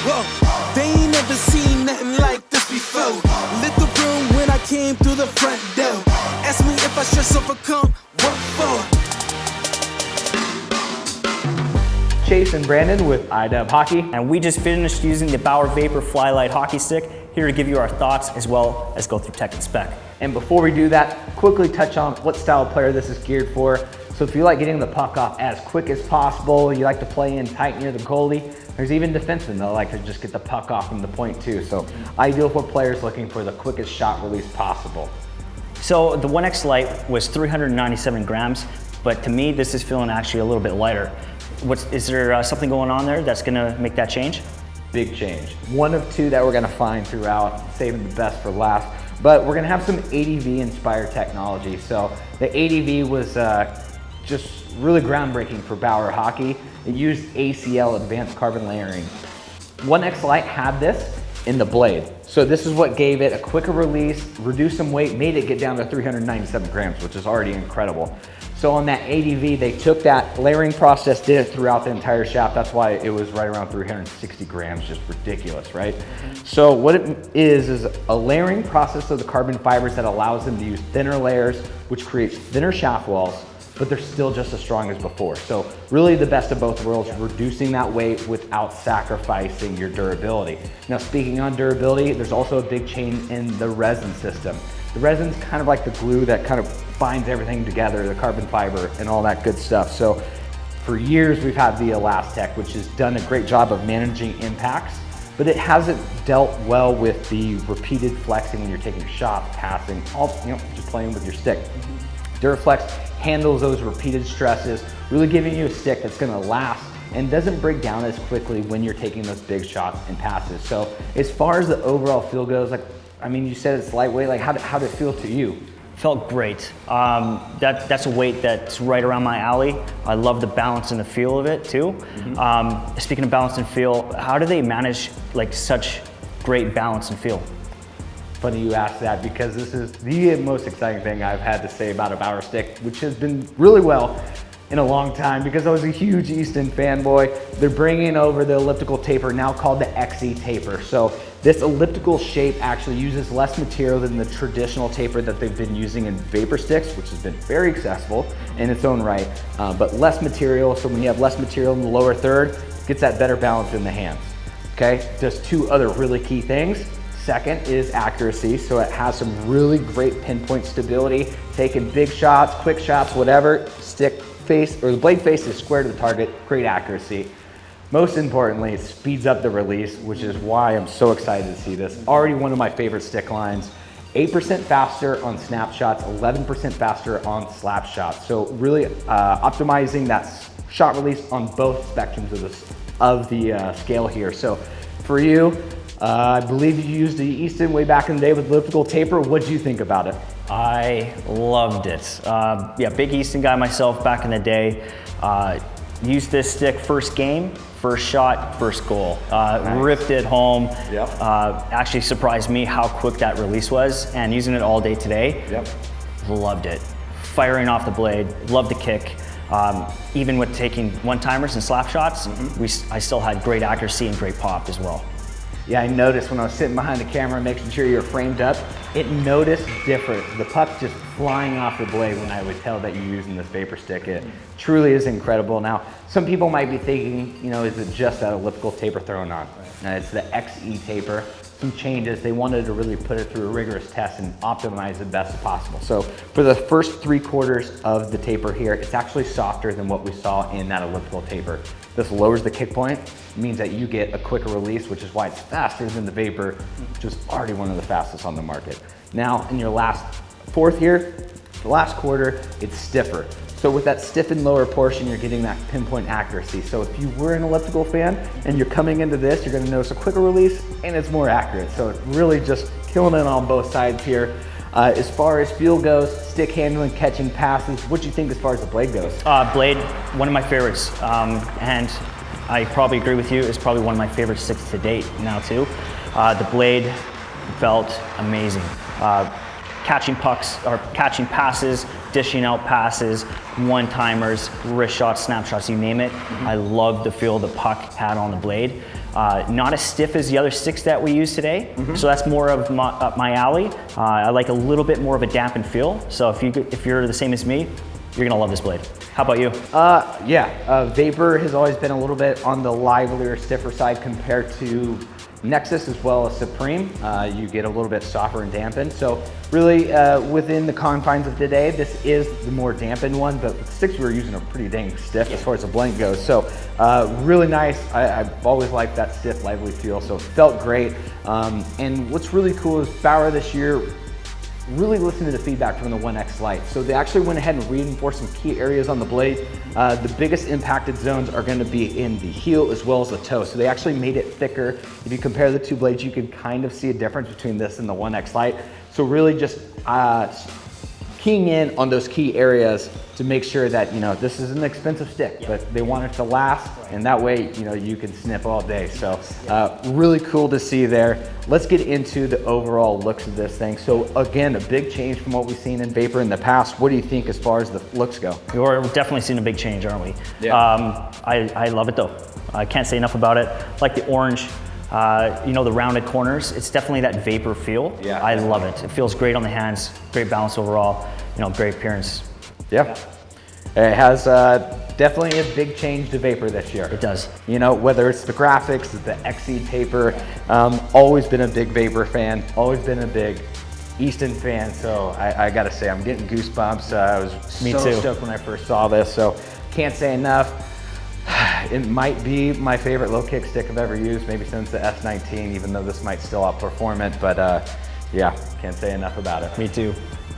Whoa, they ain't never seen nothing like this before. Lit the room when I came through the front door. Ask me if I stress overcome, what for? Chase and Brandon with ADV Hockey. And we just finished using the Bauer Vapor FlyLite Hockey Stick, here to give you our thoughts as well as go through tech and spec. And before we do that, quickly touch on what style of player this is geared for. So if you like getting the puck off as quick as possible, you like to play in tight near the goalie, there's even defensemen that like to just get the puck off from the point too. So ideal for players looking for the quickest shot release possible. So the 1X Lite was 397 grams, but to me, this is feeling actually a little bit lighter. Is there something going on there that's gonna make that change? Big change. One of two that we're gonna find throughout, saving the best for last. But we're gonna have some ADV-inspired technology. So the ADV was just really groundbreaking for Bauer Hockey. It used ACL, advanced carbon layering. 1X Lite had this in the blade. So this is what gave it a quicker release, reduced some weight, made it get down to 397 grams, which is already incredible. So on that ADV, they took that layering process, did it throughout the entire shaft. That's why it was right around 360 grams, just ridiculous, right? So what it is a layering process of the carbon fibers that allows them to use thinner layers, which creates thinner shaft walls, but they're still just as strong as before. So really the best of both worlds, reducing that weight without sacrificing your durability. Now speaking on durability, there's also a big change in the resin system. The resin's kind of like the glue that kind of binds everything together, the carbon fiber and all that good stuff. So for years we've had the Elastec, which has done a great job of managing impacts, but it hasn't dealt well with the repeated flexing when you're taking a shot, passing, all, just playing with your stick. Duraflex handles those repeated stresses, really giving you a stick that's gonna last and doesn't break down as quickly when you're taking those big shots and passes. So as far as the overall feel goes, you said it's lightweight, how did it feel to you? Felt great. That's a weight that's right around my alley. I love the balance and the feel of it too. Speaking of balance and feel, how do they manage such great balance and feel? Funny you asked that, because this is the most exciting thing I've had to say about a Bauer stick, which has been really well in a long time, because I was a huge Easton fanboy. They're bringing over the elliptical taper, now called the XE taper. So this elliptical shape actually uses less material than the traditional taper that they've been using in vapor sticks, which has been very accessible in its own right, but less material. So when you have less material in the lower third, it gets that better balance in the hands. Okay, just two other really key things. Second is accuracy, so it has some really great pinpoint stability, taking big shots, quick shots, whatever, stick face, or the blade face is square to the target, great accuracy. Most importantly, it speeds up the release, which is why I'm so excited to see this. Already one of my favorite stick lines. 8% faster on snapshots, 11% faster on slap shots. So really optimizing that shot release on both spectrums of the scale here. So for you, I believe you used the Easton way back in the day with elliptical taper. What did you think about it? I loved it. Yeah, big Easton guy myself back in the day. Used this stick first game, first shot, first goal. Nice. Ripped it home. Yep. Actually surprised me how quick that release was, and using it all day today, yep. Loved it. Firing off the blade, loved the kick. Even with taking one-timers and slap shots, I still had great accuracy and great pop as well. Yeah, I noticed when I was sitting behind the camera making sure you were framed up, it noticed different. The puck just flying off the blade when I would tell that you're using this vapor stick. It truly is incredible. Now, some people might be thinking, is it just that elliptical taper thrown on? It's the XE taper. Some changes, they wanted to really put it through a rigorous test and optimize the best possible. So for the first 3/4 of the taper here, it's actually softer than what we saw in that elliptical taper. This lowers the kick point, means that you get a quicker release, which is why it's faster than the vapor, which is already one of the fastest on the market. Now, in your last fourth here, the last quarter, it's stiffer. So with that stiffened lower portion, you're getting that pinpoint accuracy. So if you were an elliptical fan and you're coming into this, you're gonna notice a quicker release and it's more accurate. So it's really just killing it on both sides here. As far as feel goes, stick handling, catching passes, what do you think as far as the blade goes? Blade, one of my favorites. And I probably agree with you, it's probably one of my favorite sticks to date now too. The blade felt amazing. catching pucks or catching passes, dishing out passes, one-timers, wrist shots, snapshots, you name it. I love the feel the puck had on the blade. Not as stiff as the other sticks that we use today, so that's more of my alley. I like a little bit more of a dampened feel, so if you're the same as me, you're gonna love this blade. How about you? Vapor has always been a little bit on the livelier, stiffer side compared to Nexus as well as Supreme. You get a little bit softer and dampened. So really within the confines of today, this is the more dampened one, but the sticks we were using are pretty dang stiff as far as the blend goes. So really nice. I've always liked that stiff, lively feel, so it felt great. And what's really cool is Bauer this year really listened to the feedback from the 1X Lite. So they actually went ahead and reinforced some key areas on the blade. The biggest impacted zones are going to be in the heel as well as the toe. So they actually made it thicker. If you compare the two blades, you can kind of see a difference between this and the 1X Lite. So really just keying in on those key areas to make sure that, you know, this is an expensive stick, but they want it to last, and that way, you know, you can snip all day. So really cool to see there. Let's get into the overall looks of this thing. So again, a big change from what we've seen in Vapor in the past. What do you think as far as the looks go? We're definitely seeing a big change, aren't we? Yeah. I love it though. I can't say enough about it. Like the orange, you know, the rounded corners, it's definitely that Vapor feel. Yeah. I love it. It feels great on the hands, great balance overall, you know, great appearance. Yeah. It has definitely a big change to Vapor this year. It does. You know, whether it's the graphics, the XE paper, always been a big Vapor fan, always been a big Easton fan, so I gotta say, I'm getting goosebumps. I was so stoked when I first saw this, so can't say enough. It might be my favorite low kick stick I've ever used, maybe since the S19, even though this might still outperform it, but yeah, can't say enough about it. Me too.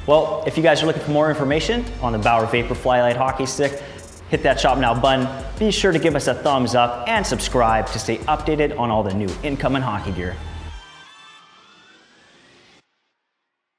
Well, if you guys are looking for more information on the Bauer Vapor FlyLite Hockey Stick, hit that Shop Now button. Be sure to give us a thumbs up and subscribe to stay updated on all the new incoming hockey gear.